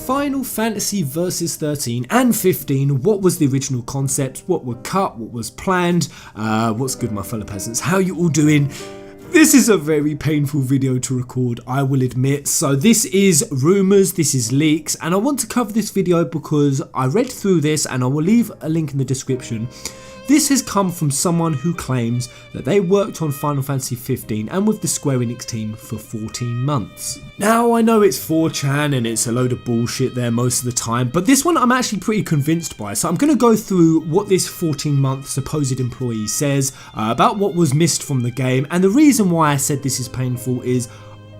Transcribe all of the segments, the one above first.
Final Fantasy Versus 13 and 15, what was the original concept, what were cut, what was planned, what's good my fellow peasants, how you all doing? This is a very painful video to record, I will admit. So this is rumours, this is leaks, and I want to cover this video because I read through this and I will leave a link in the description. This has come from someone who claims that they worked on Final Fantasy 15 and with the Square Enix team for 14 months. Now I know it's 4chan and it's a load of bullshit there most of the time, but this one I'm actually pretty convinced by. So I'm going to go through what this 14-month supposed employee says about what was missed from the game, and the reason why I said this is painful is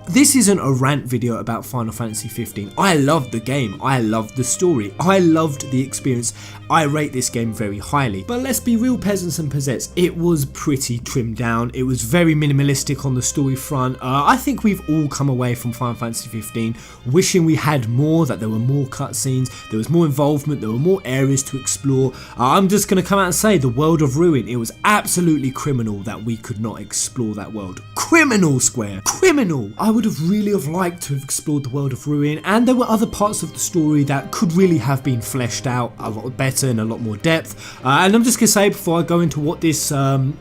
this isn't a rant video about Final Fantasy 15. I loved the game, I loved the story, I loved the experience, I rate this game very highly. But let's be real peasants and peasants, it was pretty trimmed down, it was very minimalistic on the story front. I think we've all come away from Final Fantasy 15 wishing we had more, that there were more cutscenes, there was more involvement, there were more areas to explore. I'm just going to come out and say the world of Ruin, it was absolutely criminal that we could not explore that world. Criminal, Square, criminal! I would have really liked to have explored the world of Ruin, and there were other parts of the story that could really have been fleshed out a lot better and a lot more depth. And I'm just going to say before I go into what this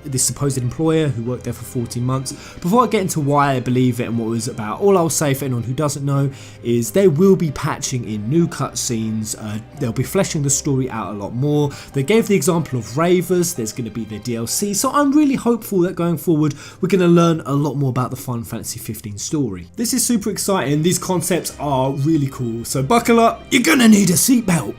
this supposed employer who worked there for 14 months, before I get into why I believe it and what it was about, all I'll say for anyone who doesn't know is they will be patching in new cutscenes, they'll be fleshing the story out a lot more. They gave the example of Ravers, there's going to be the DLC, so I'm really hopeful that going forward we're going to learn a lot more about the Final Fantasy 15 story. This is super exciting, these concepts are really cool, so buckle up, you're gonna need a seatbelt.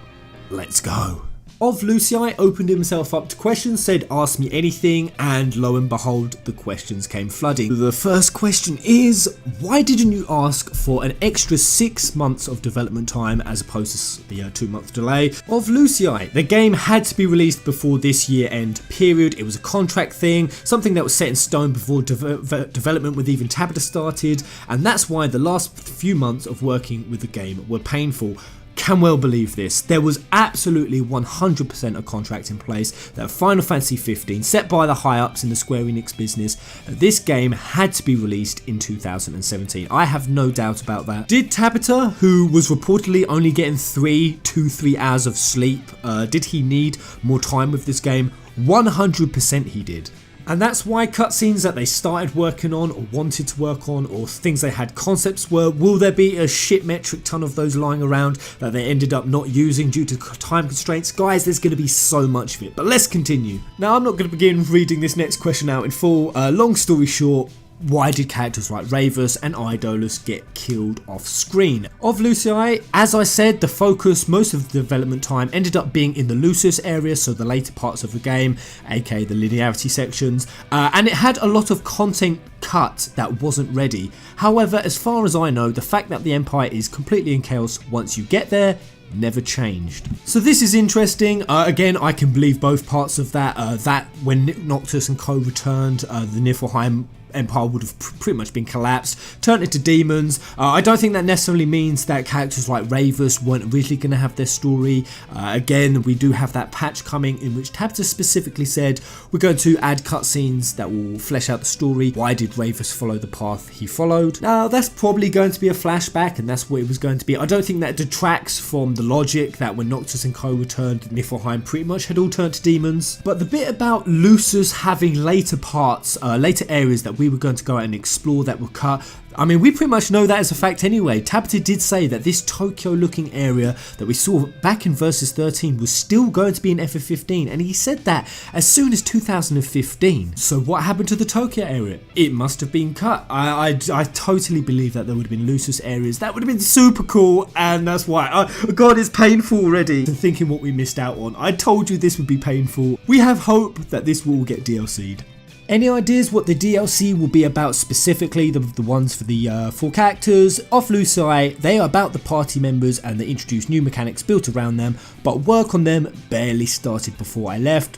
Let's go. Of Lucii opened himself up to questions, said ask me anything, and lo and behold the questions came flooding. The first question is, why didn't you ask for an extra 6 months of development time as opposed to the 2-month delay? Of Lucii, the game had to be released before this year end period, it was a contract thing, something that was set in stone before development with even Tabata started, and that's why the last few months of working with the game were painful. Can well believe this. There was absolutely 100% a contract in place that Final Fantasy 15 set by the high ups in the Square Enix business that this game had to be released in 2017. I have no doubt about that. Did Tabata, who was reportedly only getting 3 hours of sleep, did he need more time with this game? 100% he did. And that's why cutscenes that they started working on or wanted to work on or things they had concepts were, will there be a shit metric ton of those lying around that they ended up not using due to time constraints? Guys, there's going to be so much of it, but let's continue. Now I'm not going to begin reading this next question out in full. Long story short, why did characters like Ravers and Idolus get killed off screen? Of Lucii, as I said, the focus, most of the development time ended up being in the Lucis area, so the later parts of the game, aka the linearity sections, and it had a lot of content cut that wasn't ready. However, as far as I know, the fact that the Empire is completely in chaos once you get there never changed. So this is interesting. Again, I can believe both parts of that. That when Noctis and co returned, the Niflheim Empire would have pretty much been collapsed, turned into demons. I don't think that necessarily means that characters like Ravers weren't really going to have their story. Again, we do have that patch coming in which Tabata specifically said we're going to add cutscenes that will flesh out the story. Why did Ravers follow the path he followed? Now that's probably going to be a flashback, and that's what it was going to be. I don't think that detracts from the logic that when Noctis and co returned, Niflheim pretty much had all turned to demons. But the bit about Lucis having later parts, later areas that we were going to go out and explore that were cut, I mean, we pretty much know that as a fact anyway. Tabata did say that this Tokyo looking area that we saw back in Versus 13 was still going to be in FF15, and he said that as soon as 2015. So what happened to the Tokyo area? It must have been cut. I totally believe that there would have been Lucis areas. That would have been super cool, and that's why. God, it's painful already thinking what we missed out on. I told you this would be painful. We have hope that this will get DLC'd. Any ideas what the DLC will be about specifically, the ones for the 4 characters? Of Lucii, they are about the party members and they introduce new mechanics built around them, but work on them barely started before I left.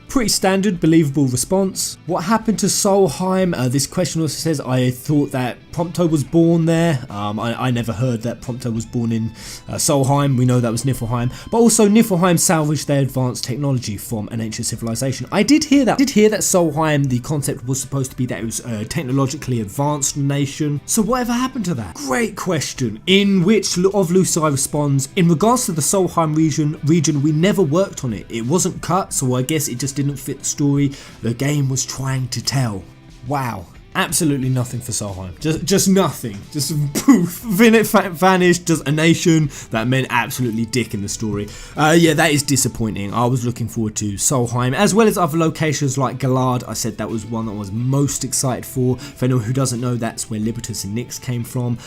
Pretty standard, believable response. What happened to Solheim? This question also says, I thought that Prompto was born there. I never heard that Prompto was born in Solheim. We know that was Niflheim. But also Niflheim salvaged their advanced technology from an ancient civilization. I did hear that. Solheim, the concept was supposed to be that it was a technologically advanced nation. So whatever happened to that? Great question. In which of Lucii responds, in regards to the Solheim region, we never worked on it. It wasn't cut, so I guess it just didn't fit the story the game was trying to tell. Wow. Absolutely nothing for Solheim. Just nothing. Just poof. Vanished. Just a nation that meant absolutely dick in the story. Yeah, that is disappointing. I was looking forward to Solheim, as well as other locations like Galad. I said that was one that I was most excited for. For anyone who doesn't know, that's where Libertas and Nyx came from.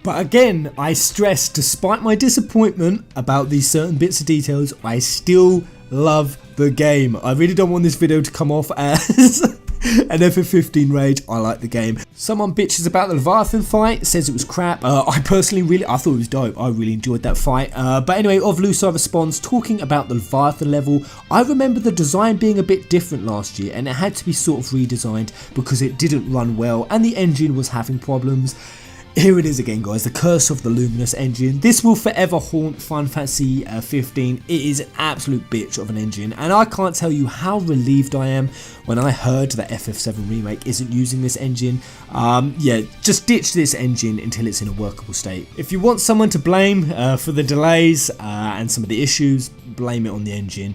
But again, I stress, despite my disappointment about these certain bits of details, I still love the game. I really don't want this video to come off as an FF15 rage. I like the game. Someone bitches about the Leviathan fight, says it was crap. I personally I thought it was dope. I really enjoyed that fight. But anyway, of Lucii responds, talking about the Leviathan level, I remember the design being a bit different last year and it had to be sort of redesigned because it didn't run well and the engine was having problems. Here it is again, guys, the curse of the Luminous engine. This will forever haunt Final Fantasy 15. It is an absolute bitch of an engine, and I can't tell you how relieved I am when I heard that FF7 Remake isn't using this engine. Yeah, just ditch this engine until it's in a workable state. If you want someone to blame for the delays and some of the issues, blame it on the engine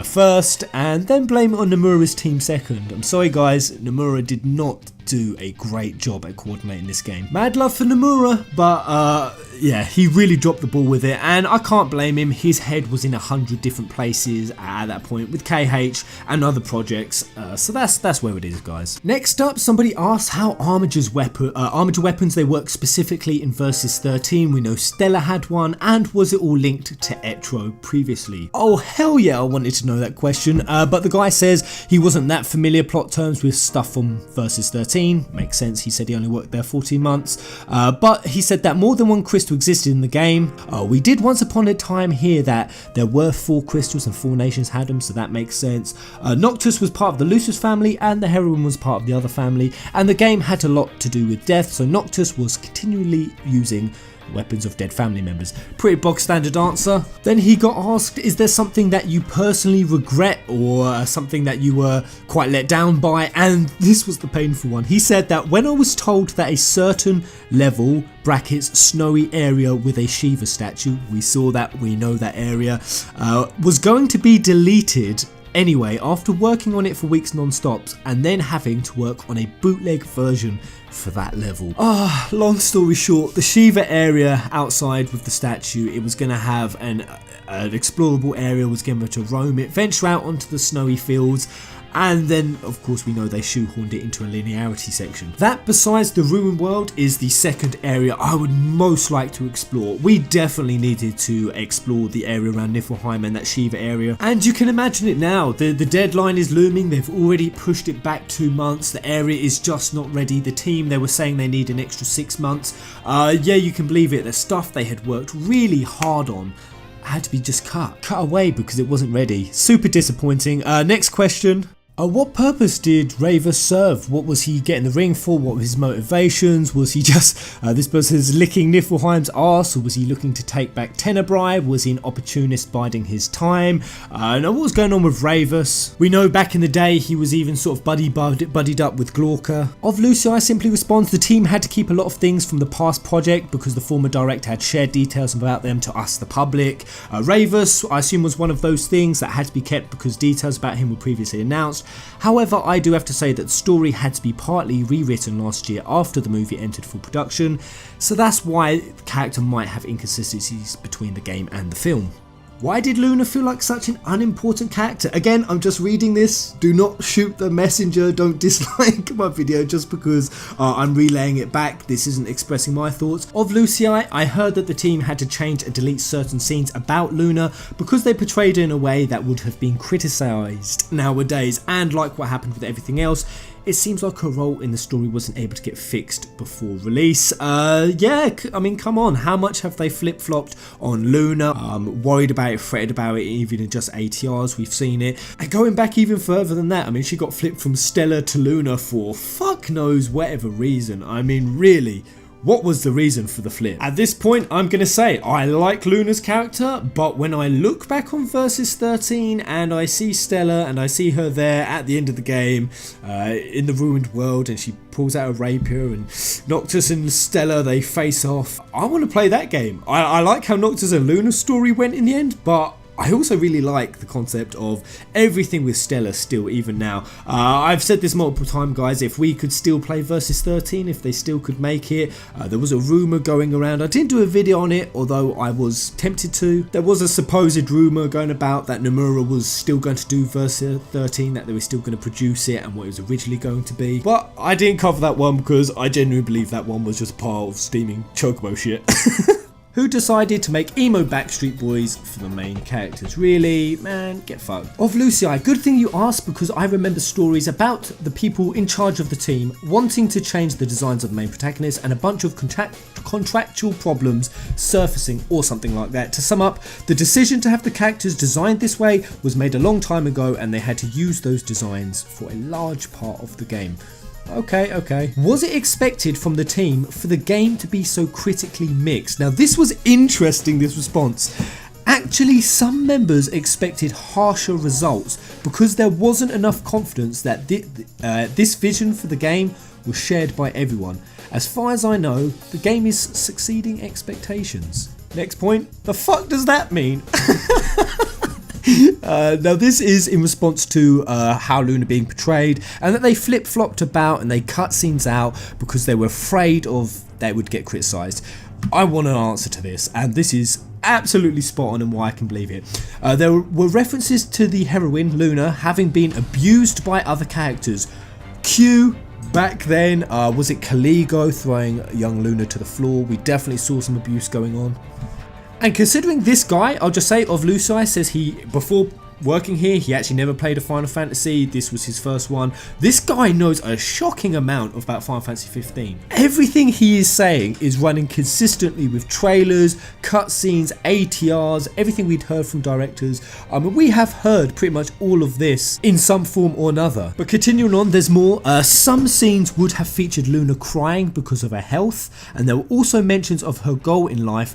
first, and then blame it on Nomura's team second. I'm sorry guys, Nomura did not do a great job at coordinating this game. Mad love for Nomura, but yeah, he really dropped the ball with it, and I can't blame him. His head was in 100 different places at that point with KH and other projects, so that's where it is, guys. Next up, somebody asked how armature weapons they work specifically in Versus 13. We know Stella had one, and was it all linked to Etro previously? Oh hell yeah, I wanted to know that question, but the guy says he wasn't that familiar plot terms with stuff from Versus 13. Makes sense, he said he only worked there 14 months, but he said that more than one crystal existed in the game. We did once upon a time hear that there were 4 crystals and 4 nations had them, so that makes sense. Noctis was part of the Lucius family and the heroine was part of the other family, and the game had a lot to do with death, so Noctis was continually using weapons of dead family members. Pretty bog standard answer. Then he got asked, is there something that you personally regret or something that you were quite let down by? And this was the painful one. He said that when I was told that a certain level brackets snowy area with a Shiva statue, we saw that, we know that area, was going to be deleted anyway after working on it for weeks non-stops and then having to work on a bootleg version for that level. Long story short, the Shiva area outside with the statue, it was going to have an explorable area, was going to roam it, venture out onto the snowy fields, and then of course we know they shoehorned it into a linearity section. That, besides the ruined world, is the second area I would most like to explore. We definitely needed to explore the area around Niflheim and that Shiva area, and you can imagine it now. The deadline is looming. They've already pushed it back 2 months. The area is just not ready. The team, they were saying they need an extra 6 months. Yeah, you can believe it. The stuff they had worked really hard on had to be just cut away because it wasn't ready. Super disappointing. Next question. What purpose did Ravus serve? What was he getting the ring for? What were his motivations? Was he just, this person's licking Niflheim's arse, or was he looking to take back Tenebrae? Was he an opportunist biding his time? Now what was going on with Ravus? We know back in the day he was even sort of buddied up with Glauca. Of Lucii simply responds, the team had to keep a lot of things from the past project because the former director had shared details about them to us, the public. Ravus, I assume, was one of those things that had to be kept because details about him were previously announced. However, I do have to say that the story had to be partly rewritten last year after the movie entered full production, so that's why the character might have inconsistencies between the game and the film. Why did Luna feel like such an unimportant character? Again, I'm just reading this. Do not shoot the messenger. Don't dislike my video just because I'm relaying it back. This isn't expressing my thoughts. Of Lucii, I heard that the team had to change and delete certain scenes about Luna because they portrayed her in a way that would have been criticised nowadays, and like what happened with everything else, it seems like her role in the story wasn't able to get fixed before release. Yeah, I mean, come on, how much have they flip-flopped on Luna? Worried about it, fretted about it, even in just ATRs, we've seen it. And going back even further than that, I mean, she got flipped from Stella to Luna for fuck knows whatever reason. I mean, really, what was the reason for the flip? At this point, I'm going to say I like Luna's character, but when I look back on Versus 13 and I see Stella and I see her there at the end of the game in the ruined world, and she pulls out a rapier and Noctis and Stella, they face off. I want to play that game. I like how Noctis and Luna's story went in the end, but I also really like the concept of everything with Stella still, even now. I've said this multiple times, guys, if we could still play Versus 13, if they still could make it. There was a rumour going around. I didn't do a video on it, although I was tempted to. There was a supposed rumour going about that Nomura was still going to do Versus 13, that they were still going to produce it and what it was originally going to be. But I didn't cover that one because I genuinely believe that one was just a pile of steaming chocobo shit. Who decided to make emo Backstreet Boys for the main characters. Really, man, get fucked. Of Lucy, good thing you asked, because I remember stories about the people in charge of the team wanting to change the designs of the main protagonists and a bunch of contractual problems surfacing or something like that. To sum up, the decision to have the characters designed this way was made a long time ago, and they had to use those designs for a large part of the game. Okay. Was it expected from the team for the game to be so critically mixed? Now, this was interesting, this response. Actually, some members expected harsher results because there wasn't enough confidence that this vision for the game was shared by everyone. As far as I know, the game is succeeding expectations. Next point, the fuck does that mean? Now this is in response to how Luna being portrayed, and that they flip-flopped about and they cut scenes out because they were afraid of that would get criticised. I want an answer to this, and this is absolutely spot on and why I can believe it. There were references to the heroine Luna having been abused by other characters. Q back then, was it Caligo throwing young Luna to the floor? We definitely saw some abuse going on. And considering this guy, I'll just say, of Lucy, says he, before working here, he actually never played a Final Fantasy. This was his first one. This guy knows a shocking amount about Final Fantasy 15. Everything he is saying is running consistently with trailers, cutscenes, ATRs, everything we'd heard from directors. We have heard pretty much all of this in some form or another. But continuing on, there's more. Some scenes would have featured Luna crying because of her health, and there were also mentions of her goal in life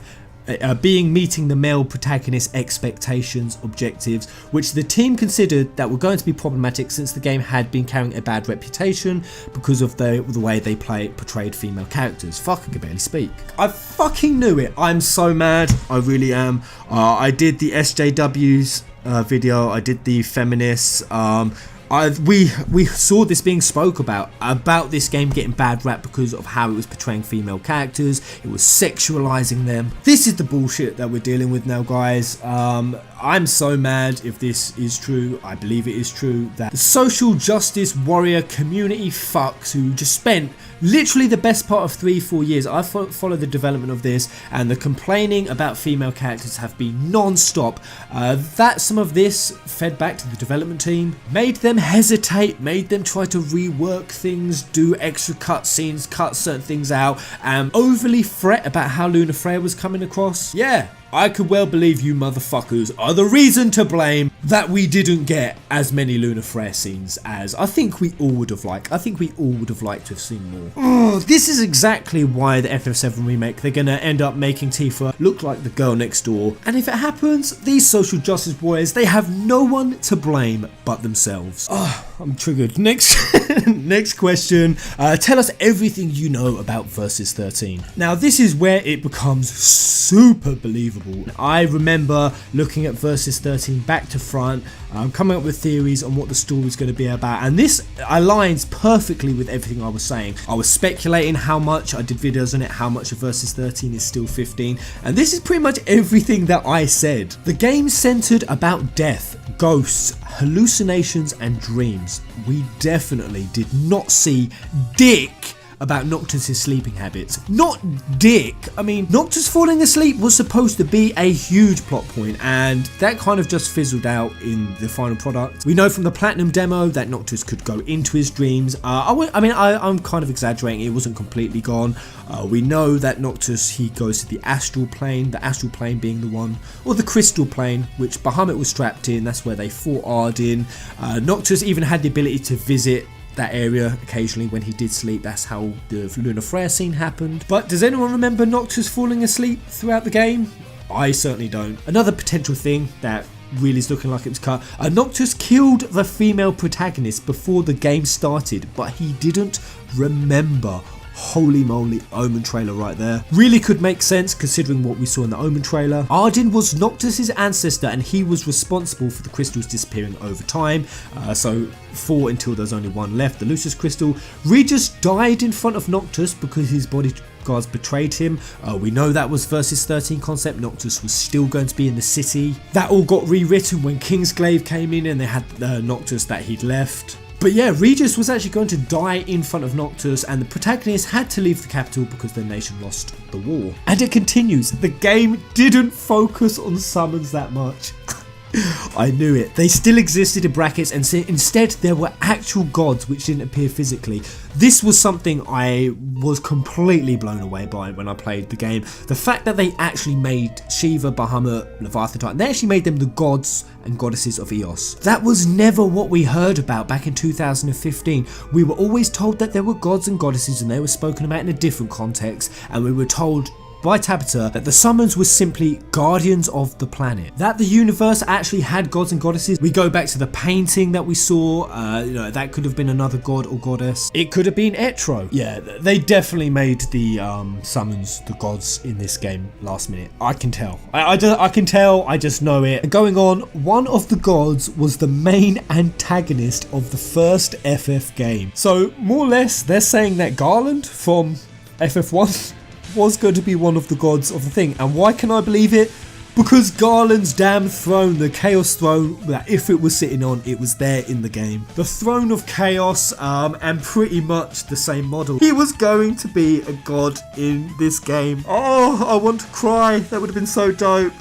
being meeting the male protagonist's expectations, objectives, which the team considered that were going to be problematic since the game had been carrying a bad reputation because of the way they portrayed female characters. Fuck, I can barely speak. I fucking knew it. I'm so mad. I really am. I did the SJW's video. I did the feminists. We saw this being spoke about this game getting bad rap because of how it was portraying female characters. It was sexualizing them. This is the bullshit that we're dealing with now, guys. I'm so mad if this is true. I believe it is true that the social justice warrior community fucks who just spent literally the best part of 3-4 years. I followed the development of this, and the complaining about female characters have been non-stop. That some of this fed back to the development team, made them hesitate, made them try to rework things, do extra cutscenes, cut certain things out, and overly fret about how Luna Freya was coming across. Yeah, I could well believe you motherfuckers are the reason to blame that we didn't get as many Luna Freya scenes as I think we all would have liked. I think we all would have liked to have seen more. Oh, this is exactly why the FF7 remake, they're going to end up making Tifa look like the girl next door. And if it happens, these social justice warriors, they have no one to blame but themselves. Oh, I'm triggered. Next question. Tell us everything you know about Versus 13. Now, this is where it becomes super believable. I remember looking at Versus 13 back to front, coming up with theories on what the story was going to be about, and this aligns perfectly with everything I was saying. I was speculating how much, I did videos on it, how much of Versus 13 is still 15, and this is pretty much everything that I said. The game centered about death, ghosts, hallucinations and dreams. We definitely did not see dick about Noctis' sleeping habits. Not dick. I mean, Noctis falling asleep was supposed to be a huge plot point, and that kind of just fizzled out in the final product. We know from the Platinum demo that Noctis could go into his dreams. I'm kind of exaggerating, it wasn't completely gone. We know that Noctis, he goes to the astral plane being the one, or the crystal plane, which Bahamut was trapped in. That's where they fought Ardyn. Noctis even had the ability to visit that area occasionally when he did sleep. That's how the Lunar Flare scene happened. But does anyone remember Noctis falling asleep throughout the game? I certainly don't. Another potential thing that really is looking like it was cut. Noctis killed the female protagonist before the game started, but he didn't remember. Holy moly, Omen trailer right there. Really could make sense considering what we saw in the Omen trailer. Ardyn was Noctis' ancestor and he was responsible for the crystals disappearing over time. So 4 until there's only 1 left, the Lucis crystal. Regis died in front of Noctis because his bodyguards betrayed him. We know that was Versus XIII concept. Noctis was still going to be in the city. That all got rewritten when Kingsglaive came in and they had Noctis that he'd left. But yeah, Regis was actually going to die in front of Noctis, and the protagonist had to leave the capital because their nation lost the war. And it continues. The game didn't focus on summons that much. I knew it. They still existed in brackets, and instead there were actual gods which didn't appear physically. This was something I was completely blown away by when I played the game. The fact that they actually made Shiva, Bahamut, Leviathan, they actually made them the gods and goddesses of Eos. That was never what we heard about back in 2015. We were always told that there were gods and goddesses and they were spoken about in a different context, and we were told by Tabitha that the summons were simply guardians of the planet. That the universe actually had gods and goddesses. We go back to the painting that we saw, that could have been another god or goddess. It could have been Etro. Yeah, they definitely made the summons the gods in this game last minute. I can tell. I can tell, I just know it. Going on, one of the gods was the main antagonist of the first FF game. So more or less, they're saying that Garland from FF1 was going to be one of the gods of the thing. And why can I believe it? Because Garland's damn throne, the Chaos Throne that Ifrit was sitting on, it was there in the game. The Throne of Chaos, and pretty much the same model. He was going to be a god in this game. Oh, I want to cry. That would have been so dope.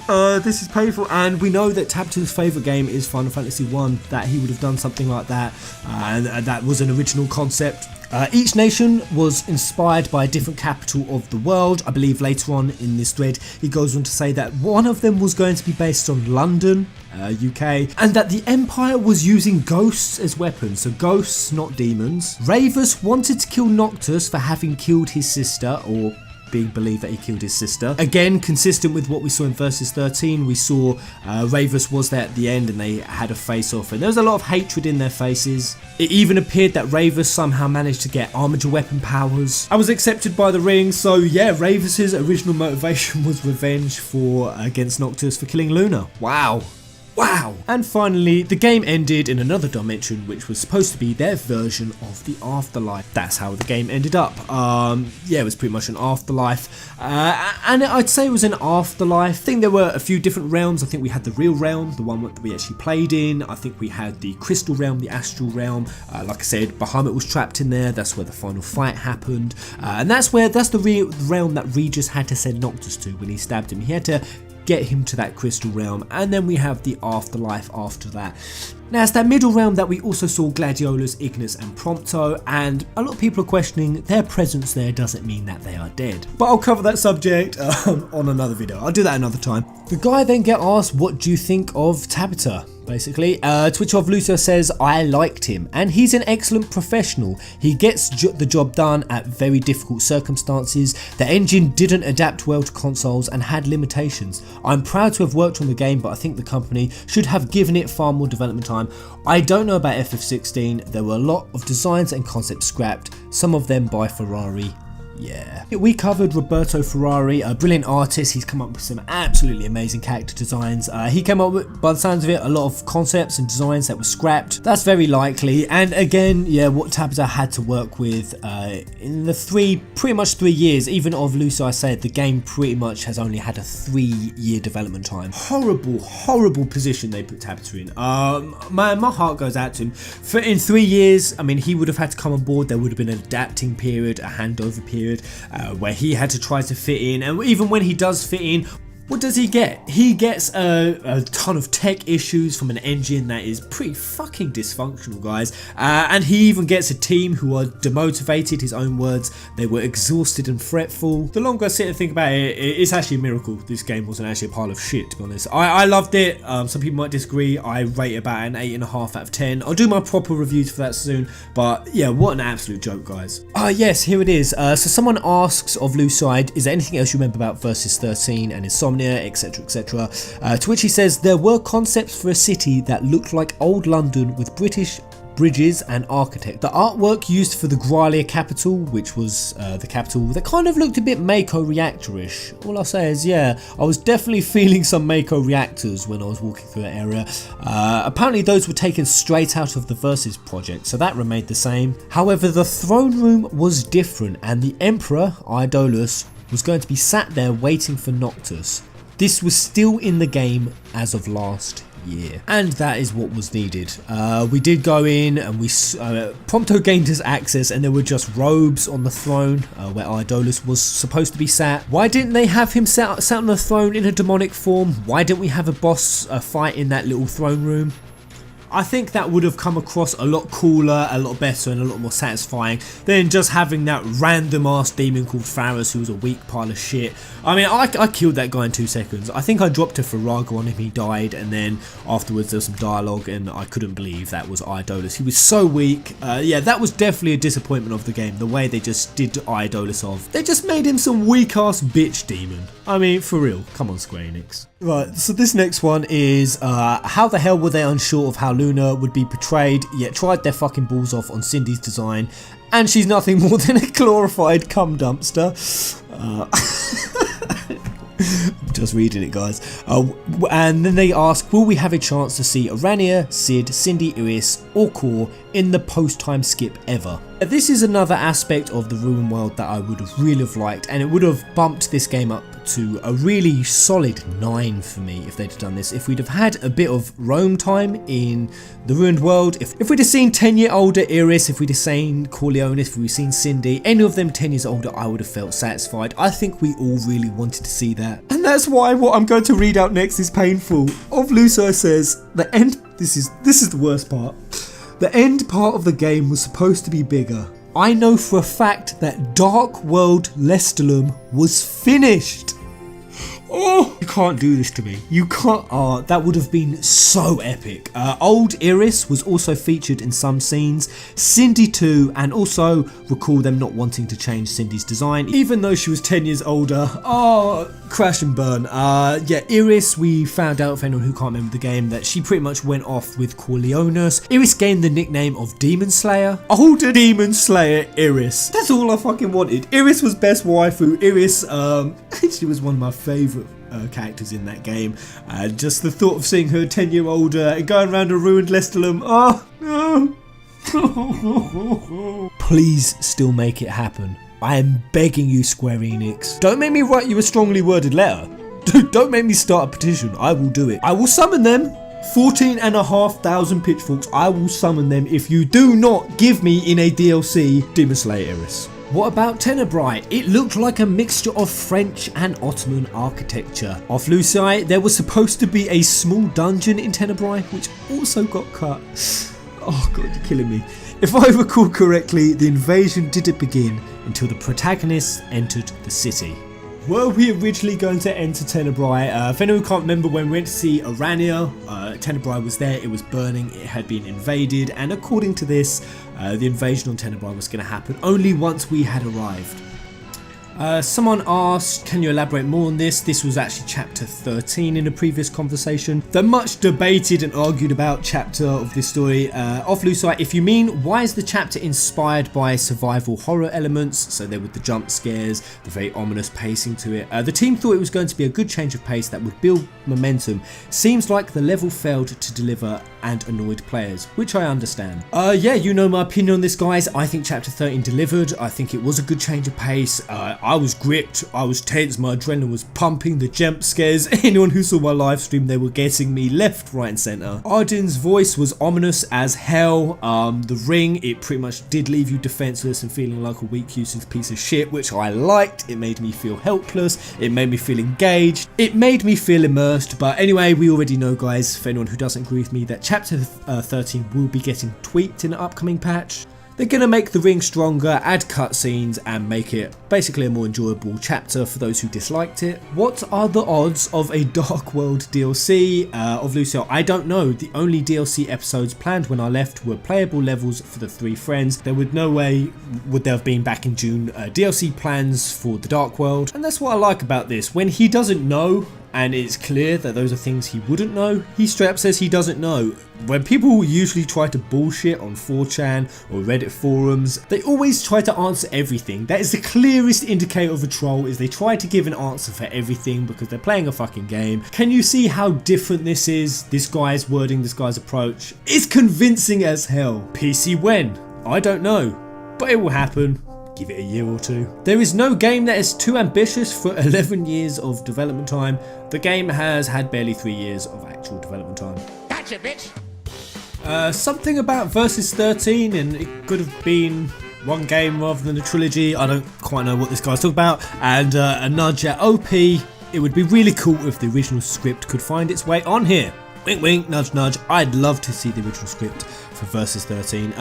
This is painful. And we know that Tabitha's favourite game is Final Fantasy I, that he would have done something like that. And that was an original concept. Each nation was inspired by a different capital of the world. I believe later on in this thread he goes on to say that one of them was going to be based on London, UK, and that the Empire was using ghosts as weapons, so ghosts, not demons. Ravus wanted to kill Noctis for having killed his sister, or being believed that he killed his sister. Again, consistent with what we saw in Versus XIII, we saw Ravus was there at the end and they had a face-off, and there was a lot of hatred in their faces. It even appeared that Ravus somehow managed to get armature weapon powers. I was accepted by the ring, so yeah, Ravus's original motivation was revenge against Noctis for killing Luna. Wow. Wow! And finally, the game ended in another dimension, which was supposed to be their version of the afterlife. That's how the game ended up. Yeah, it was pretty much an afterlife. And I'd say it was an afterlife. I think there were a few different realms. I think we had the real realm, the one that we actually played in. I think we had the crystal realm, the astral realm. Like I said, Bahamut was trapped in there. That's where the final fight happened. And that's the real realm that Regis had to send Noctis to when he stabbed him. He had to get him to that crystal realm, and then we have the afterlife after that. Now it's that middle realm that we also saw Gladiolus, Ignis and Prompto, and a lot of people are questioning their presence there doesn't mean that they are dead. But I'll cover that subject on another video. I'll do that another time. The guy then get asked, what do you think of Tabitha? Basically, Twitch of Lucer says, I liked him and he's an excellent professional. He gets the job done at very difficult circumstances. The engine didn't adapt well to consoles and had limitations. I'm proud to have worked on the game, but I think the company should have given it far more development time. I don't know about FF16. There were a lot of designs and concepts scrapped, some of them by Ferrari. Yeah. We covered Roberto Ferrari, a brilliant artist. He's come up with some absolutely amazing character designs. He came up with, by the sounds of it, a lot of concepts and designs that were scrapped. That's very likely. And again, yeah, what Tabata had to work with in the pretty much 3 years, even of Lucy, I said, the game pretty much has only had a 3-year development time. Horrible position they put Tabata in. My heart goes out to him. In 3 years, I mean, he would have had to come on board. There would have been an adapting period, a handover period, where he had to try to fit in. And even when he does fit in, what does he get? He gets a ton of tech issues from an engine that is pretty fucking dysfunctional, guys. And he even gets a team who are demotivated, his own words. They were exhausted and fretful. The longer I sit and think about it, it's actually a miracle this game wasn't actually a pile of shit, to be honest. I loved it. Some people might disagree. I rate it about an 8.5 out of 10. I'll do my proper reviews for that soon. But yeah, what an absolute joke, guys. Yes, here it is. So someone asks of Lucide, is there anything else you remember about Versus 13 and Insomnia, etc, etc, to which he says there were concepts for a city that looked like old London with British bridges and architect. The artwork used for the Graalia capital, which was the capital that kind of looked a bit Mako reactor-ish. All I'll say is, yeah, I was definitely feeling some Mako reactors when I was walking through that area. Apparently those were taken straight out of the Versus project, so that remained the same. However, the throne room was different and the Emperor, Idolus, was going to be sat there waiting for Noctis. This was still in the game as of last year, and that is what was needed. We did go in and we Prompto gained us access, and there were just robes on the throne where Idolus was supposed to be sat. Why didn't they have him sat on the throne in a demonic form? Why didn't we have a boss fight in that little throne room? I think that would have come across a lot cooler, a lot better, and a lot more satisfying than just having that random ass demon called Faris who was a weak pile of shit. I mean, I killed that guy in 2 seconds. I think I dropped a Farago on him, he died, and then afterwards there was some dialogue and I couldn't believe that was Idolus. He was so weak. Yeah, that was definitely a disappointment of the game, the way they just did Idolus of. They just made him some weak ass bitch demon. I mean, for real, come on Square Enix. Right, so this next one is, how the hell were they unsure of how Luna would be portrayed, yet tried their fucking balls off on Cindy's design, and she's nothing more than a glorified cum dumpster. I'm just reading it, guys. And then they ask, will we have a chance to see Arania, Cid, Cindy, Iris, or Core in the post-time skip ever? This is another aspect of the Ruin world that I would have really liked, and it would have bumped this game up to a really solid 9 for me if they'd have done this. If we'd have had a bit of roam time in the Ruined world, if we'd have seen 10-year-older Iris, if we'd have seen Corleone, if we'd seen Cindy, any of them 10 years older, I would have felt satisfied. I think we all really wanted to see that. And that's why what I'm going to read out next is painful. Of Luso says, the end, this is the worst part. The end part of the game was supposed to be bigger. I know for a fact that Dark World Lestalum was finished. Oh, you can't do this to me. You can't. Oh, that would have been so epic. Old Iris was also featured in some scenes. Cindy too, and also recall them not wanting to change Cindy's design, even though she was 10 years older. Oh, crash and burn. Yeah, Iris, we found out, for anyone who can't remember the game, that she pretty much went off with Corleones. Iris gained the nickname of Demon Slayer. Older Demon Slayer Iris. That's all I fucking wanted. Iris was best waifu. Iris, she was one of my favourite characters in that game. Just the thought of seeing her 10 year older and going around a ruined Lestalum. Oh no. Please still make it happen. I am begging you, Square Enix. Don't make me write you a strongly worded letter. Don't make me start a petition. I will do it. I will summon them. 14,500 pitchforks. I will summon them if you do not give me in a DLC Demon Slayer Iris. What about Tenebrae? It looked like a mixture of French and Ottoman architecture. Off Lucii, there was supposed to be a small dungeon in Tenebrae, which also got cut. Oh god, you're killing me. If I recall correctly, the invasion didn't begin until the protagonists entered the city. Were we originally going to enter Tenebrae? If anyone can't remember, when we went to see Arania, Tenebrae was there, it was burning, it had been invaded, and according to this, the invasion on Tenebrae was going to happen only once we had arrived. Someone asked, can you elaborate more on this? This was actually chapter 13 in a previous conversation. The much debated and argued about chapter of this story. Off Lucite, if you mean, why is the chapter inspired by survival horror elements? So there were the jump scares, the very ominous pacing to it. The team thought it was going to be a good change of pace that would build momentum. Seems like the level failed to deliver and annoyed players, which I understand. Yeah, you know my opinion on this, guys. I think chapter 13 delivered. I think it was a good change of pace. I was gripped, I was tense, my adrenaline was pumping, the jump scares, anyone who saw my live stream, they were getting me left, right and centre. Ardyn's voice was ominous as hell. The ring, it pretty much did leave you defenceless and feeling like a weak useless piece of shit, which I liked. It made me feel helpless, it made me feel engaged, it made me feel immersed. But anyway, we already know, guys, for anyone who doesn't agree with me, that chapter 13 will be getting tweaked in an upcoming patch. They're going to make the ring stronger, add cutscenes and make it basically a more enjoyable chapter for those who disliked it. What are the odds of a Dark World DLC of Lucille? I don't know. The only DLC episodes planned when I left were playable levels for the 3 friends. There would no way would there have been back in June DLC plans for the Dark World. And that's what I like about this. When he doesn't know, and it's clear that those are things he wouldn't know, he straight up says he doesn't know. When people usually try to bullshit on 4chan or Reddit forums, they always try to answer everything. That is the clearest indicator of a troll, is they try to give an answer for everything because they're playing a fucking game. Can you see how different this is? This guy's wording, this guy's approach. It's convincing as hell. PC when? I don't know, but it will happen. Give it a year or 2. There is no game that is too ambitious for 11 years of development time. The game has had barely 3 years of actual development time. Gotcha, bitch! Something about Versus 13, and it could have been one game rather than a trilogy. I don't quite know what this guy's talking about. And a nudge at OP. It would be really cool if the original script could find its way on here. Wink wink, nudge nudge. I'd love to see the original script for Versus 13.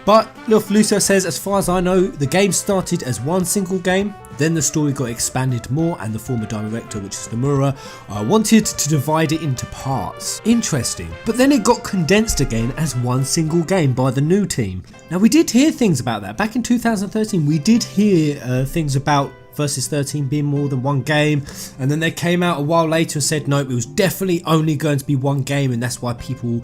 But Lucio says, as far as I know, the game started as one single game. Then the story got expanded more, and the former director, which is Nomura, wanted to divide it into parts. Interesting. But then it got condensed again as one single game by the new team. Now, we did hear things about that. Back in 2013, we did hear things about Versus 13 being more than one game, and then they came out a while later and said nope, it was definitely only going to be one game, and that's why people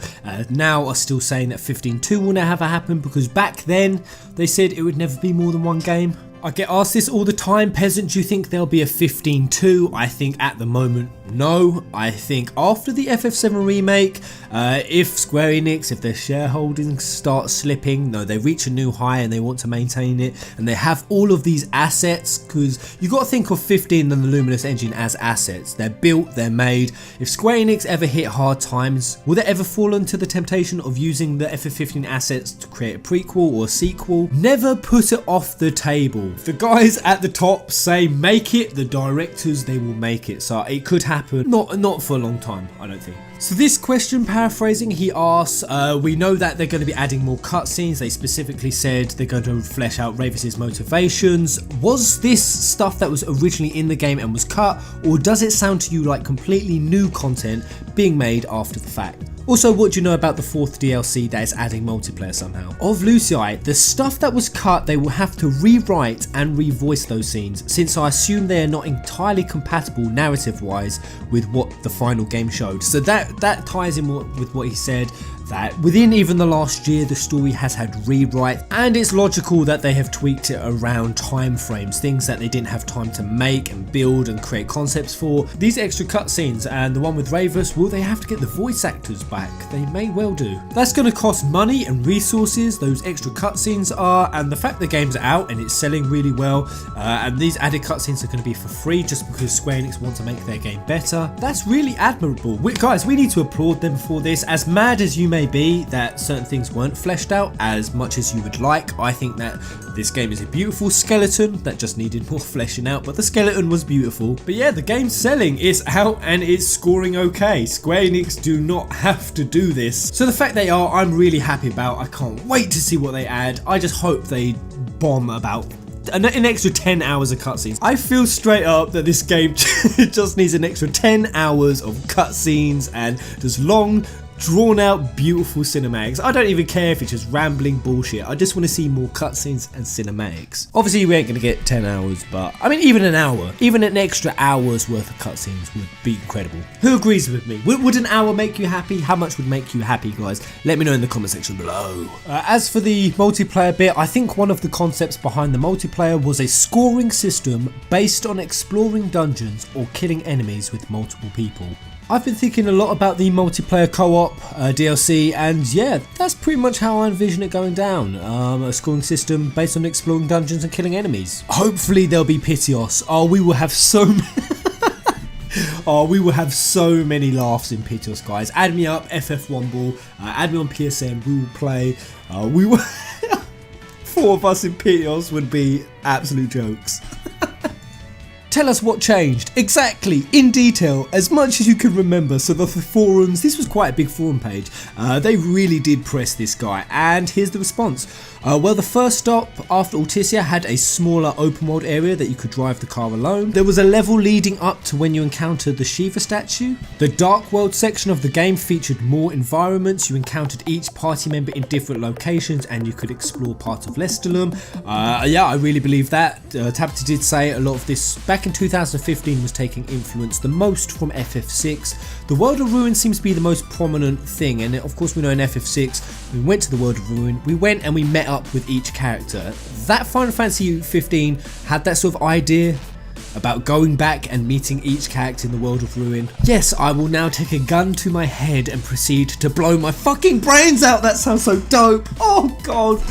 now are still saying that 15.2 will never happen, because back then they said it would never be more than one game. I get asked this all the time, Peasant, do you think there'll be a 15.2? I think at the moment, no. I think after the FF7 remake, if Square Enix, if their shareholdings start slipping, no, they reach a new high and they want to maintain it, and they have all of these assets, because you got to think of 15 and the Luminous engine as assets. They're built, they're made. If Square Enix ever hit hard times, will they ever fall into the temptation of using the FF15 assets to create a prequel or a sequel? Never put it off the table. If the guys at the top say make it, the directors, they will make it. So it could happen, not for a long time, I don't think. So this question, paraphrasing, he asks, we know that they're going to be adding more cutscenes. They specifically said they're going to flesh out Ravis's motivations. Was this stuff that was originally in the game and was cut, or does it sound to you like completely new content being made after the fact? Also, what do you know about the 4th DLC that is adding multiplayer somehow? Of Lucii, the stuff that was cut, they will have to rewrite and revoice those scenes, since I assume they are not entirely compatible narrative-wise with what the final game showed. So that ties in with what he said, that within even the last year the story has had rewrite, and it's logical that they have tweaked it around time frames, things that they didn't have time to make and build and create concepts for. These extra cutscenes and the one with Ravus, will they have to get the voice actors back? They may well do. That's going to cost money and resources, those extra cutscenes are, and the fact the game's out and it's selling really well, and these added cutscenes are going to be for free just because Square Enix want to make their game better. That's really admirable. Guys, we need to applaud them for this. As mad as you may be that certain things weren't fleshed out as much as you would like, I think that this game is a beautiful skeleton that just needed more fleshing out, but the skeleton was beautiful. But yeah, the game's selling, it's out and it's scoring okay. Square Enix do not have to do this. So the fact they are, I'm really happy about. I can't wait to see what they add. I just hope they bomb about an extra 10 hours of cutscenes. I feel straight up that this game just needs an extra 10 hours of cutscenes and just long drawn out, beautiful cinematics. I don't even care if it's just rambling bullshit. I just want to see more cutscenes and cinematics. Obviously, we ain't going to get 10 hours, but I mean, even an hour, even an extra hour's worth of cutscenes would be incredible. Who agrees with me? Would an hour make you happy? How much would make you happy, guys? Let me know in the comment section below. As for the multiplayer bit, I think one of the concepts behind the multiplayer was a scoring system based on exploring dungeons or killing enemies with multiple people. I've been thinking a lot about the multiplayer co-op DLC, and yeah, that's pretty much how I envision it going down. A scoring system based on exploring dungeons and killing enemies. Hopefully there'll be Pitios. Oh, we will have so many we will have so many laughs in Pitios, guys. Add me up, FF1 Ball, add me on PSN, we will play, we will 4 of us in Pitios would be absolute jokes. Tell us what changed, exactly, in detail, as much as you can remember. So the forums, this was quite a big forum page, they really did press this guy, and here's the response. Well, the first stop after Ortisia had a smaller open world area that you could drive the car alone. There was a level leading up to when you encountered the Shiva statue. The Dark World section of the game featured more environments. You encountered each party member in different locations and you could explore parts of Lestalum. Yeah, I really believe that. Tabata did say a lot of this back in 2015 was taking influence the most from FF6. The World of Ruin seems to be the most prominent thing, and of course we know in FF6 we went to the World of Ruin, we went and we met up with each character. That Final Fantasy 15 had that sort of idea about going back and meeting each character in the World of Ruin. Yes, I will now take a gun to my head and proceed to blow my fucking brains out. That sounds so dope. Oh god,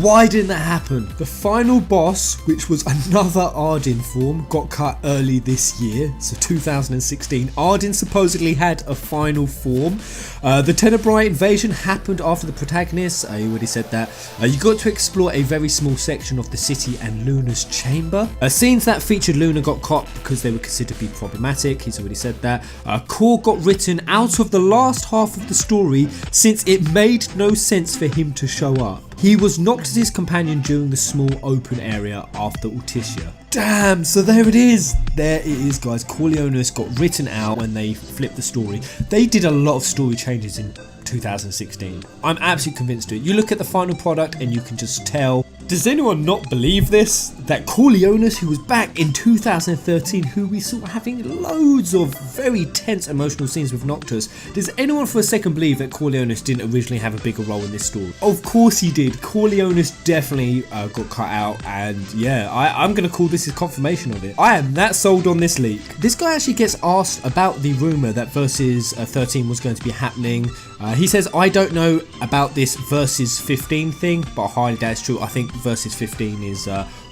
why didn't that happen? The final boss, which was another Ardyn form, got cut early this year, so 2016. Ardyn supposedly had a final form. The Tenebrae invasion happened after the protagonist. I already said that. You got to explore a very small section of the city and Luna's chamber. Scenes that featured Luna got caught because they were considered to be problematic. He's already said that. Core got written out of the last half of the story since it made no sense for him to show up. He was Noctis' companion during the small open area after Ortisia. Damn, so there it is. There it is, guys. Corleones got written out when they flipped the story. They did a lot of story changes in 2016. I'm absolutely convinced of it. You look at the final product and you can just tell. Does anyone not believe this? That Corleones, who was back in 2013, who we saw having loads of very tense emotional scenes with Noctis, does anyone for a second believe that Corleones didn't originally have a bigger role in this story? Of course he did. Corleones definitely got cut out, and yeah, I'm going to call this his confirmation of it. I am that sold on this leak. This guy actually gets asked about the rumour that Versus 13 was going to be happening. He says, I don't know about this Versus 15 thing, but I highly doubt it's true. I think Versus 15 is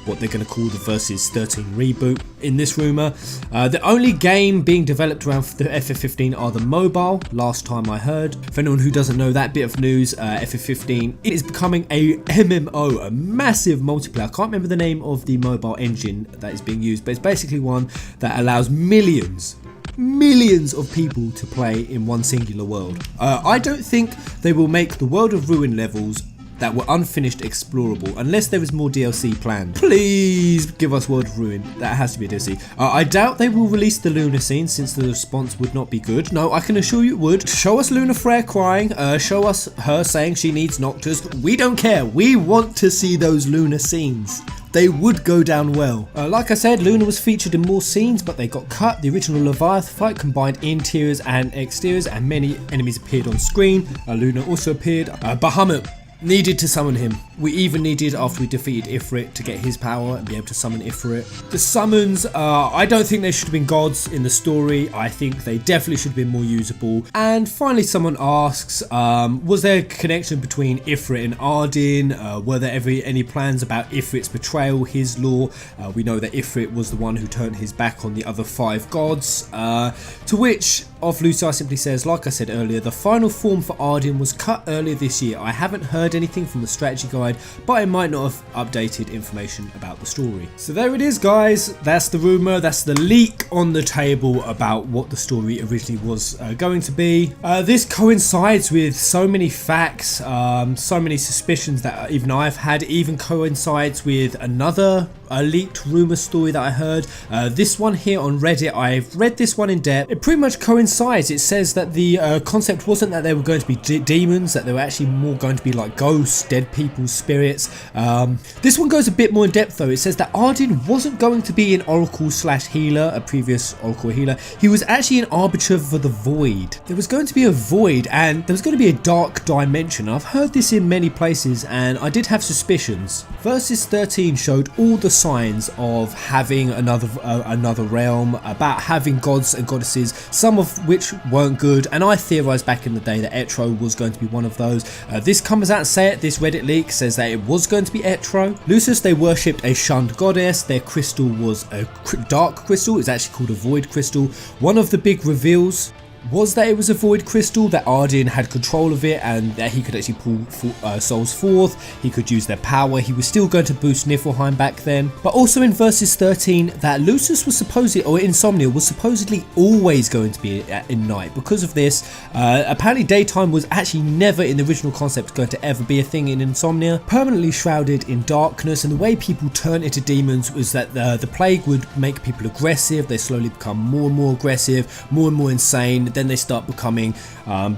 what they're going to call the Versus 13 reboot in this rumour. The only game being developed around the FF15 are the mobile, last time I heard. For anyone who doesn't know that bit of news, FF15 is becoming a MMO, a massive multiplayer. I can't remember the name of the mobile engine that is being used, but it's basically one that allows millions of people to play in one singular world. I don't think they will make the World of Ruin levels that were unfinished explorable unless there is more DLC planned. Please give us World of Ruin. That has to be a DLC. I doubt they will release the Luna scene since the response would not be good. No, I can assure you it would. Show us Luna Frere crying. Show us her saying she needs Noctis. We don't care. We want to see those Luna scenes. They would go down well. Like I said, Luna was featured in more scenes, but they got cut. The original Leviathan fight combined interiors and exteriors, and many enemies appeared on screen. Luna also appeared. Bahamut needed to summon him. We even needed, after we defeated Ifrit, to get his power and be able to summon Ifrit. The summons, I don't think they should have been gods in the story. I think they definitely should have been more usable. And finally, someone asks, was there a connection between Ifrit and Ardyn? Were there ever any plans about Ifrit's betrayal, his lore? We know that Ifrit was the one who turned his back on the other 5 gods. To which, Off Lucy simply says, like I said earlier, the final form for Ardyn was cut earlier this year. I haven't heard anything from the strategy guide side, but it might not have updated information about the story. So there it is, guys. That's the rumour, that's the leak on the table about what the story originally was going to be. This coincides with so many facts, so many suspicions that even I've had. It even coincides with another leaked rumour story that I heard. This one here on Reddit, I've read this one in depth. It pretty much coincides. It says that the concept wasn't that they were going to be demons, that they were actually more going to be like ghosts, dead people's spirits. This one goes a bit more in depth though. It says that Ardyn wasn't going to be an oracle slash healer, a previous oracle healer. He was actually an arbiter for the void. There was going to be a void and there was going to be a dark dimension. I've heard this in many places and I did have suspicions. Versus 13 showed all the signs of having another realm, about having gods and goddesses, some of which weren't good, and I theorized back in the day that Etro was going to be one of those. This comes out and say it, this Reddit leak says that it was going to be Etro. Lucis, they worshipped a shunned goddess. Their crystal was a dark crystal. It's actually called a void crystal. One of the big reveals was that it was a void crystal, that Ardyn had control of it and that he could actually pull souls forth. He could use their power. He was still going to boost Niflheim back then. But also in Versus 13, that Lucis was supposedly, or Insomnia was supposedly always going to be in night. Because of this, apparently daytime was actually never in the original concept going to ever be a thing in Insomnia. Permanently shrouded in darkness, and the way people turn into demons was that the plague would make people aggressive. They slowly become more and more aggressive, more and more insane. Then they start becoming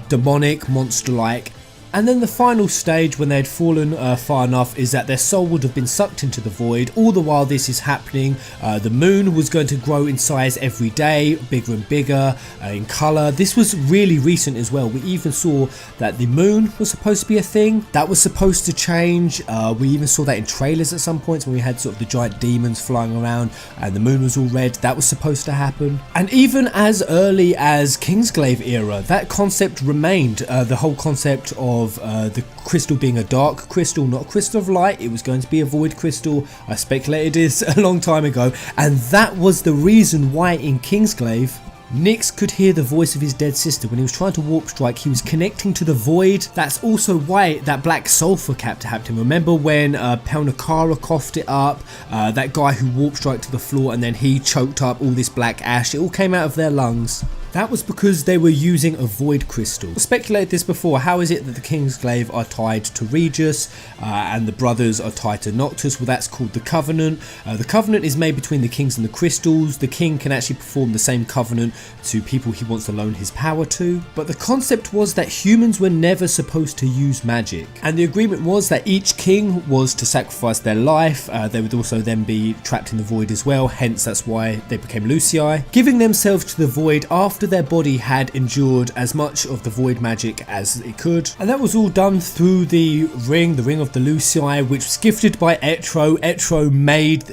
demonic, monster-like. And then the final stage, when they had fallen far enough, is that their soul would have been sucked into the void. All the while this is happening, the moon was going to grow in size every day, bigger and bigger in colour. This was really recent as well. We even saw that the moon was supposed to be a thing. That was supposed to change. We even saw that in trailers at some points when we had sort of the giant demons flying around and the moon was all red. That was supposed to happen. And even as early as Kingsglaive era, that concept remained. The whole concept of the crystal being a dark crystal, not a crystal of light. It was going to be a void crystal. I speculated this a long time ago, and that was the reason why in Kingsglaive Nyx could hear the voice of his dead sister when he was trying to warp strike. He was connecting to the void. That's also why that black sulfur cap happened to him. Remember when Pelnakara coughed it up, that guy who warp strike to the floor and then he choked up all this black ash. It all came out of their lungs. That was because they were using a void crystal. I speculated this before. How is it that the Kingsglaive are tied to Regis and the brothers are tied to Noctis? Well, that's called the Covenant. The Covenant is made between the kings and the crystals. The king can actually perform the same covenant to people he wants to loan his power to. But the concept was that humans were never supposed to use magic. And the agreement was that each king was to sacrifice their life. They would also then be trapped in the void as well. Hence, that's why they became Lucii, giving themselves to the void after their body had endured as much of the void magic as it could. And that was all done through the ring of the Lucii, which was gifted by Etro. Etro made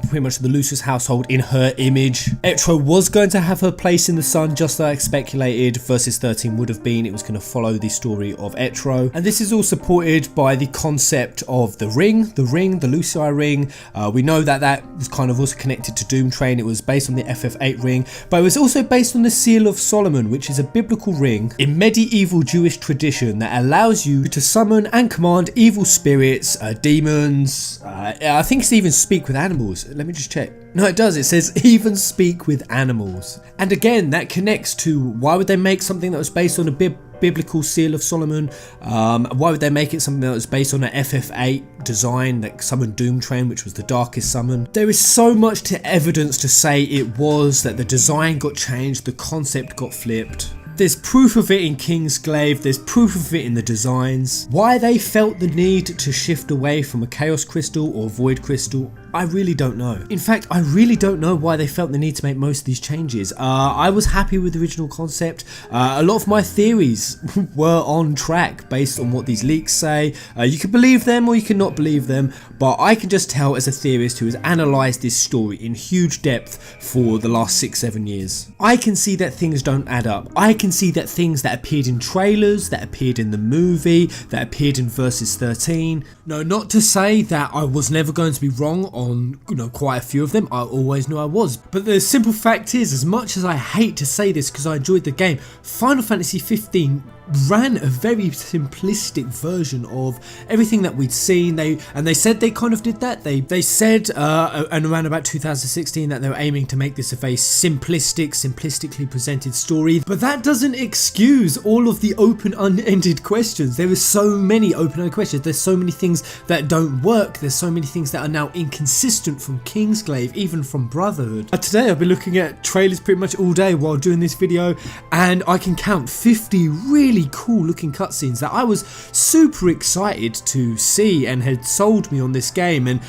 pretty much the Lucis household in her image. Etro was going to have her place in the sun, just like speculated Versus 13 would have been. It was going to follow the story of Etro. And this is all supported by the concept of the ring, the Lucii ring. We know that that was kind of also connected to Doom Train. It was based on the FF8 ring, but it was also based on the Seal of Solomon, which is a biblical ring in medieval Jewish tradition that allows you to summon and command evil spirits, demons. I think it's even speak with animals. Let me just check. No, it does. It says even speak with animals. And again, that connects to why would they make something that was based on a biblical Seal of Solomon? Why would they make it something that was based on an FF8 design that summoned Doom Train, which was the darkest summon? There is so much to evidence to say it was that the design got changed, the concept got flipped. There's proof of it in Kingsglaive, there's proof of it in the designs. Why they felt the need to shift away from a Chaos Crystal or Void Crystal, I really don't know. In fact, I really don't know why they felt the need to make most of these changes. I was happy with the original concept. A lot of my theories were on track based on what these leaks say. You can believe them or you cannot believe them, but I can just tell as a theorist who has analysed this story in huge depth for the last 6-7 years. I can see that things don't add up. I can see that things that appeared in trailers, that appeared in the movie, that appeared in Versus 13. No, not to say that I was never going to be wrong on quite a few of them. I always knew I was. But the simple fact is, as much as I hate to say this because I enjoyed the game, Final Fantasy 15 ran a very simplistic version of everything that we'd seen. They said they kind of did that. They said and around about 2016 that they were aiming to make this a very simplistically presented story. But that doesn't excuse all of the open, unended questions. There are so many open-ended questions. There's so many things that don't work. There's so many things that are now inconsistent from Kingsglaive, even from Brotherhood. Today I've been looking at trailers pretty much all day while doing this video, and I can count 50 really cool looking cutscenes that I was super excited to see and had sold me on this game, and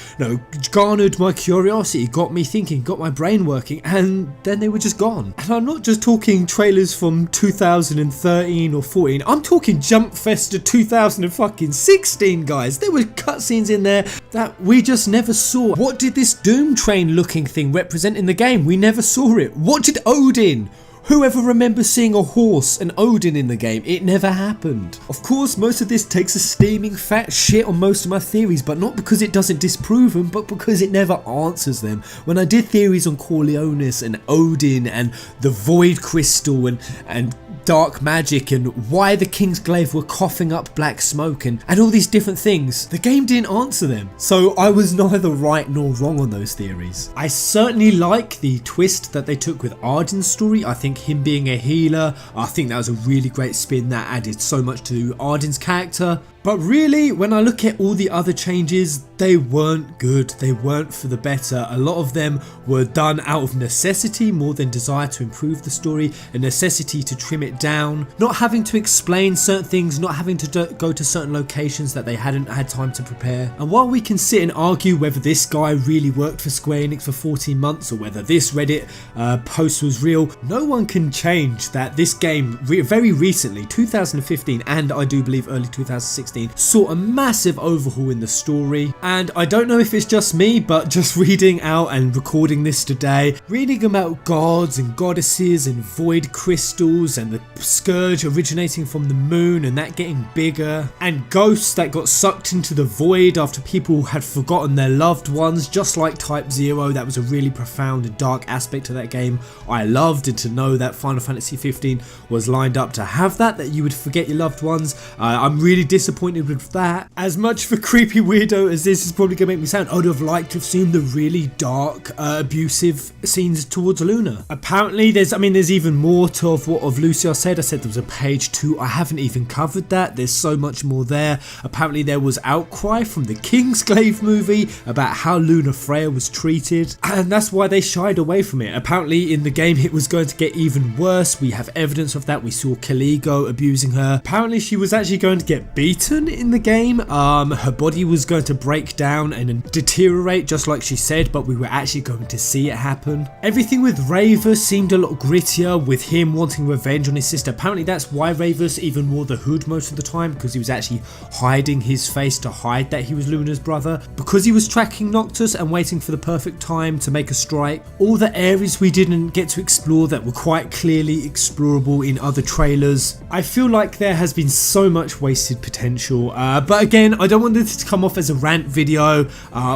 garnered my curiosity, got me thinking, got my brain working, and then they were just gone. And I'm not just talking trailers from 2013 or 14, I'm talking Jump Festa 2016, guys. There were cutscenes in there that we just never saw. What did this Doom Train looking thing represent in the game? We never saw it. What did Odin? Whoever remembers seeing a horse and Odin in the game? It never happened. Of course, most of this takes a steaming fat shit on most of my theories, but not because it doesn't disprove them, but because it never answers them. When I did theories on Corleonis and Odin and the Void Crystal and dark magic and why the Kingsglaive were coughing up black smoke and all these different things, the game didn't answer them. So I was neither right nor wrong on those theories. I certainly like the twist that they took with Ardyn's story. I think him being a healer, I think that was a really great spin that added so much to Ardyn's character. But really, when I look at all the other changes, they weren't good. They weren't for the better. A lot of them were done out of necessity more than desire to improve the story, a necessity to trim it down, not having to explain certain things, not having to go to certain locations that they hadn't had time to prepare. And while we can sit and argue whether this guy really worked for Square Enix for 14 months or whether this Reddit post was real, no one can change that this game very recently, 2015 and I do believe early 2016, saw a massive overhaul in the story. And I don't know if it's just me, but just reading out and recording this today, reading about gods and goddesses and void crystals and the scourge originating from the moon and that getting bigger, and ghosts that got sucked into the void after people had forgotten their loved ones, just like Type 0. That was a really profound and dark aspect to that game I loved, and to know that Final Fantasy 15 was lined up to have that you would forget your loved ones, I'm really disappointed with that. As much of a creepy weirdo as this is probably going to make me sound, I would have liked to have seen the really dark, abusive scenes towards Luna. Apparently there's even more to what of Lucy I said there was a page 2, I haven't even covered that. There's so much more there. Apparently there was outcry from the Kingsglaive movie about how Luna Freya was treated, and that's why they shied away from it. Apparently in the game it was going to get even worse. We have evidence of that. We saw Caligo abusing her. Apparently she was actually going to get beaten in the game. Her body was going to break down and deteriorate just like she said, but we were actually going to see it happen. Everything with Ravus seemed a lot grittier, with him wanting revenge on his sister. Apparently that's why Ravus even wore the hood most of the time, because he was actually hiding his face to hide that he was Luna's brother, because he was tracking Noctis and waiting for the perfect time to make a strike. All the areas we didn't get to explore that were quite clearly explorable in other trailers. I feel like there has been so much wasted potential, but again, I don't want this to come off as a rant video.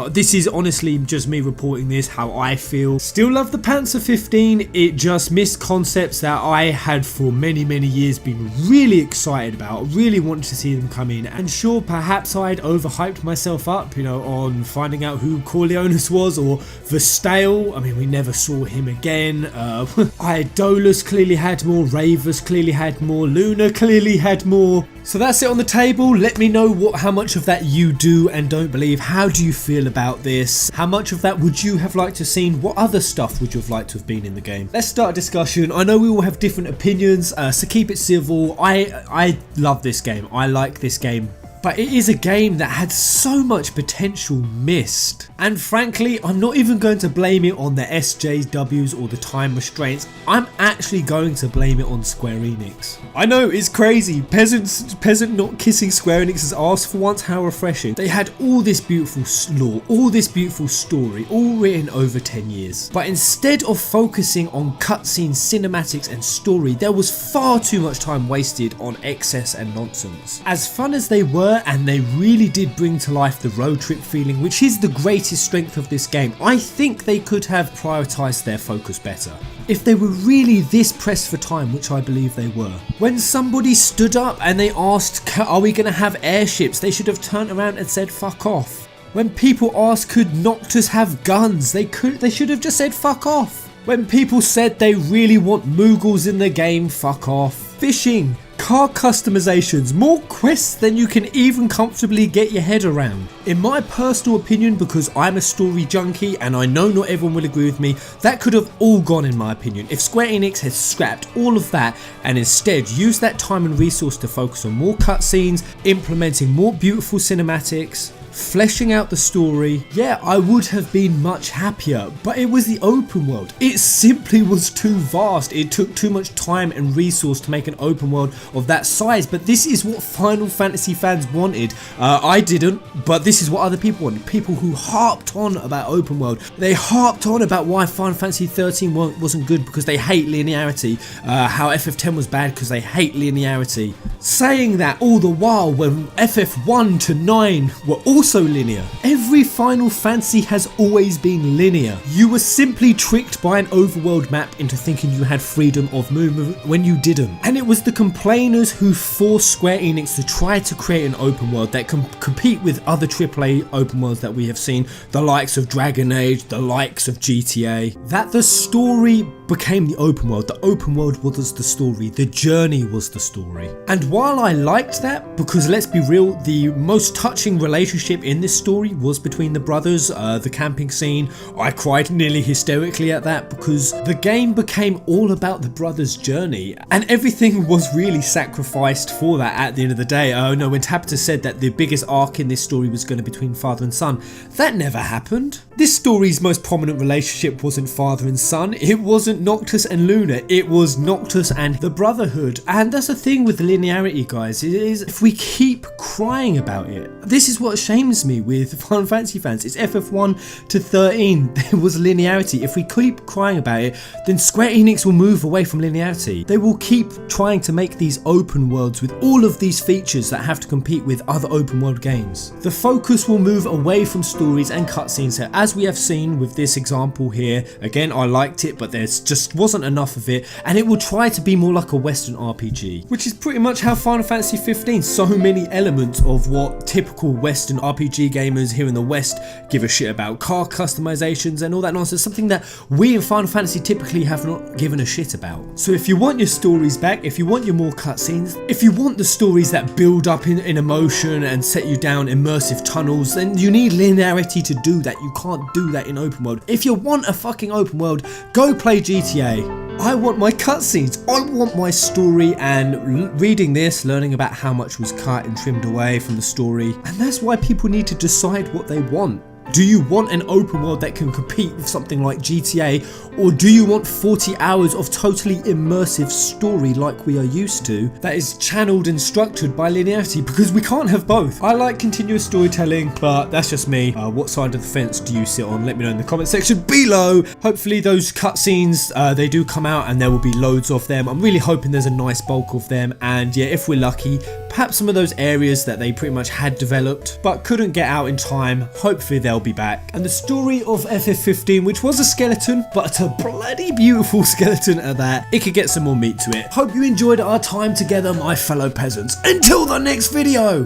This is honestly just me reporting this, how I feel. Still love the Panzer 15, it just missed concepts that I had for many years been really excited about, really wanted to see them come in. And sure, perhaps I'd overhyped myself up, on finding out who Corleonis was, or Verstale. We never saw him again. Idolus clearly had more, Ravus clearly had more, Luna clearly had more. So that's it on the table. Let me know how much of that you do and don't believe. How do you feel about this? How much of that would you have liked to have seen? What other stuff would you have liked to have been in the game? Let's start a discussion. I know we all have different opinions, so keep it civil. I love this game. I like this game. But it is a game that had so much potential missed. And frankly, I'm not even going to blame it on the SJWs or the time restraints. I'm actually going to blame it on Square Enix. I know, it's crazy. Peasant not kissing Square Enix's arse for once, how refreshing. They had all this beautiful lore, all this beautiful story, all written over 10 years. But instead of focusing on cutscenes, cinematics and story, there was far too much time wasted on excess and nonsense. As fun as they were, were, and they really did bring to life the road trip feeling, which is the greatest strength of this game. I think they could have prioritised their focus better if they were really this pressed for time, which I believe they were. When somebody stood up and they asked, are we going to have airships, they should have turned around and said fuck off. When people asked, could Noctis have guns, they should have just said fuck off. When people said they really want Moogles in the game, fuck off. Fishing, car customizations, more quests than you can even comfortably get your head around. In my personal opinion, because I'm a story junkie and I know not everyone will agree with me, that could have all gone in my opinion. If Square Enix had scrapped all of that and instead used that time and resource to focus on more cutscenes, implementing more beautiful cinematics, fleshing out the story, yeah, I would have been much happier. But it was the open world. It simply was too vast. It took too much time and resource to make an open world of that size. But this is what Final Fantasy fans wanted. I didn't, but this is what other people wanted. People who harped on about open world. They harped on about why Final Fantasy XIII wasn't good because they hate linearity. How FF10 was bad because they hate linearity. Saying that all the while when FF1 to 9 were also linear. Every Final Fantasy has always been linear. You were simply tricked by an overworld map into thinking you had freedom of movement when you didn't. And it was the complainers who forced Square Enix to try to create an open world that can compete with other AAA open worlds that we have seen, the likes of Dragon Age, the likes of GTA. That the story became the open world. The open world was the story. The journey was the story. And while I liked that, because let's be real, the most touching relationship in this story was between the brothers, the camping scene. I cried nearly hysterically at that because the game became all about the brothers' journey and everything was really sacrificed for that at the end of the day. Oh no, when Tabitha said that the biggest arc in this story was going to be between father and son, that never happened. This story's most prominent relationship wasn't father and son, it wasn't Noctis and Luna, it was Noctis and the Brotherhood. And that's the thing with linearity, guys, it is if we keep crying about it. This is what shames me with Final Fantasy fans. It's FF1 to 13, there was linearity. If we keep crying about it, then Square Enix will move away from linearity. They will keep trying to make these open worlds with all of these features that have to compete with other open world games. The focus will move away from stories and cutscenes, as we have seen with this example here. Again, I liked it, but there just wasn't enough of it, and it will try to be more like a Western RPG, which is pretty much how Final Fantasy 15, so many elements of what typical Western RPG gamers here in the West give a shit about, car customizations and all that nonsense, something that we in Final Fantasy typically have not given a shit about. So if you want your stories back, if you want your more cutscenes, if you want the stories that build up in emotion and set you down immersive tunnels, then you need linearity to do that. You can't do that in open world. If you want a fucking open world, go play GTA. I want my cutscenes, I want my story, and reading this, learning about how much was cut and trimmed away from the story, and that's why people need to decide what they want. Do you want an open world that can compete with something like GTA, or do you want 40 hours of totally immersive story like we are used to that is channeled and structured by linearity? Because we can't have both. I like continuous storytelling, but that's just me. What side of the fence do you sit on? Let me know in the comment section below. Hopefully those cutscenes, they do come out and there will be loads of them. I'm really hoping there's a nice bulk of them, and yeah, if we're lucky, perhaps some of those areas that they pretty much had developed but couldn't get out in time, hopefully they'll be back. And the story of FF15, which was a skeleton, but a bloody beautiful skeleton at that, it could get some more meat to it. Hope you enjoyed our time together, my fellow peasants. Until the next video,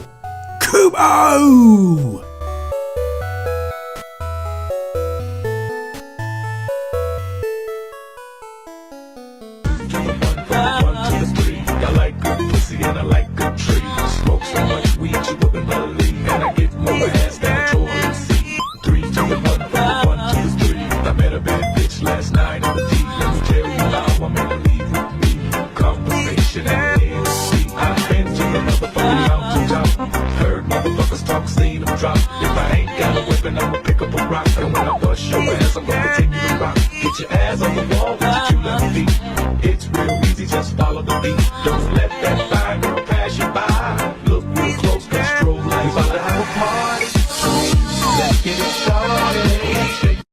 Kubo! And I like good trees. Smoke so much weed you wouldn't believe. And I get more ass than a toilet seat. 3 to the 1, from the 1 to the 3. I met a bad bitch last night on the D. Let me tell you how I made her leave with me. Conversation and NC. I've been to the motherfucking mountaintop. Heard motherfuckers talk, seen them drop. If I ain't got a weapon, I'ma pick up a rock. And when I bust your ass, I'm gonna continue to rock. Get your ass on the wall with your 2 left feet. It's real easy, just follow the beat. Don't let that